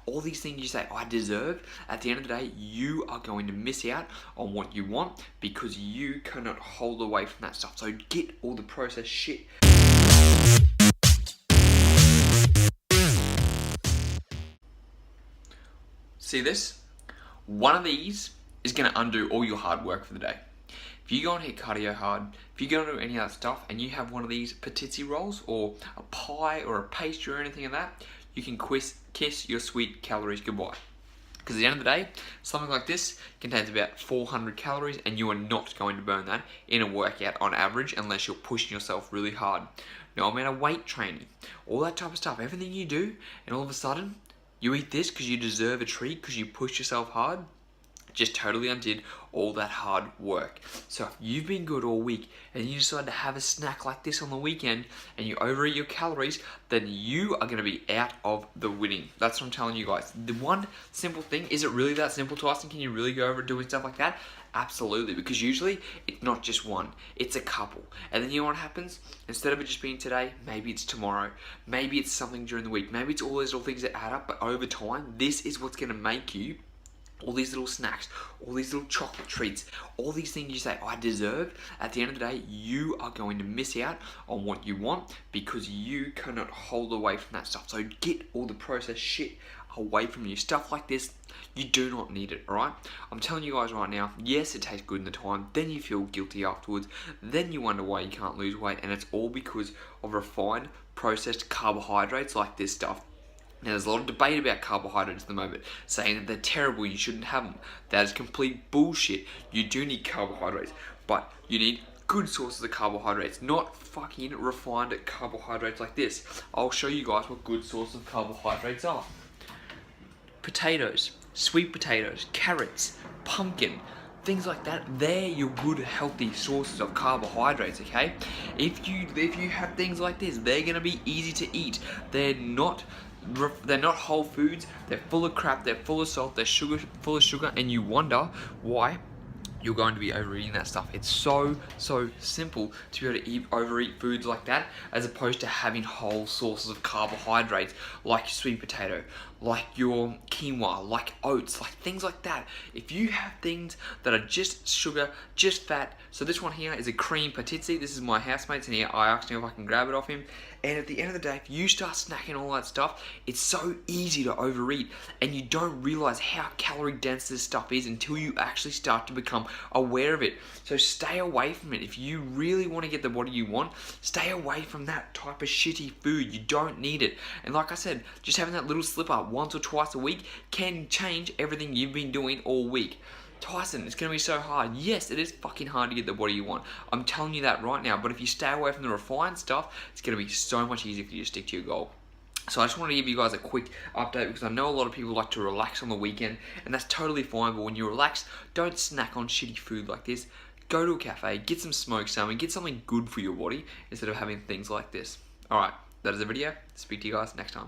all these things you say, I deserve, at the end of the day, you are going to miss out on what you want because you cannot hold away from that stuff. So get all the processed shit. See this? One of these is going to undo all your hard work for the day. If you go and hit cardio hard, if you go and do any of that stuff and you have one of these patizzi rolls or a pie or a pastry or anything of that, you can kiss your sweet calories goodbye. Because at the end of the day, something like this contains about 400 calories and you are not going to burn that in a workout on average unless you're pushing yourself really hard. No amount of weight training, all that type of stuff, everything you do, and all of a sudden, you eat this because you deserve a treat because you pushed yourself hard, just totally undid all that hard work. So if you've been good all week and you decide to have a snack like this on the weekend and you overeat your calories, then you are going to be out of the winning. That's what I'm telling you guys. The one simple thing, is it really that simple, Tyson? Can you really go over doing stuff like that? Absolutely, because usually it's not just one, it's a couple. And then you know what happens? Instead of it just being today, maybe it's tomorrow, maybe it's something during the week, maybe it's all these little things that add up, but over time, this is what's going to make you all these little snacks, all these little chocolate treats, all these things you say, I deserve, at the end of the day, you are going to miss out on what you want because you cannot hold away from that stuff. So get all the processed shit away from you. Stuff like this, you do not need it, alright? I'm telling you guys right now, yes, it tastes good in the time, then you feel guilty afterwards, then you wonder why you can't lose weight, and it's all because of refined, processed carbohydrates like this stuff. Now, there's a lot of debate about carbohydrates at the moment, saying that they're terrible, you shouldn't have them. That is complete bullshit. You do need carbohydrates, but you need good sources of carbohydrates, not fucking refined carbohydrates like this. I'll show you guys what good sources of carbohydrates are. Potatoes, sweet potatoes, carrots, pumpkin, things like that, they're your good healthy sources of carbohydrates, okay? If you have things like this, they're gonna be easy to eat. They're not whole foods, they're full of crap, they're full of salt, they're full of sugar, and you wonder why you're going to be overeating that stuff. It's so simple to be able to overeat foods like that, as opposed to having whole sources of carbohydrates like sweet potato, like your quinoa, like oats, like things like that. If you have things that are just sugar, just fat, so this one here is a cream patizzi. This is my housemate's, and I asked him if I can grab it off him. And at the end of the day, if you start snacking all that stuff, it's so easy to overeat, and you don't realize how calorie dense this stuff is until you actually start to become aware of it. So stay away from it. If you really want to get the body you want, stay away from that type of shitty food. You don't need it. And like I said, just having that little slip up once or twice a week can change everything you've been doing all week. Tyson, it's going to be so hard. Yes, it is fucking hard to get the body you want. I'm telling you that right now. But if you stay away from the refined stuff, it's going to be so much easier for you to stick to your goal. So I just want to give you guys a quick update because I know a lot of people like to relax on the weekend, and that's totally fine. But when you relax, don't snack on shitty food like this. Go to a cafe, get some smoked salmon, get something good for your body instead of having things like this. Alright, that is the video. Speak to you guys next time.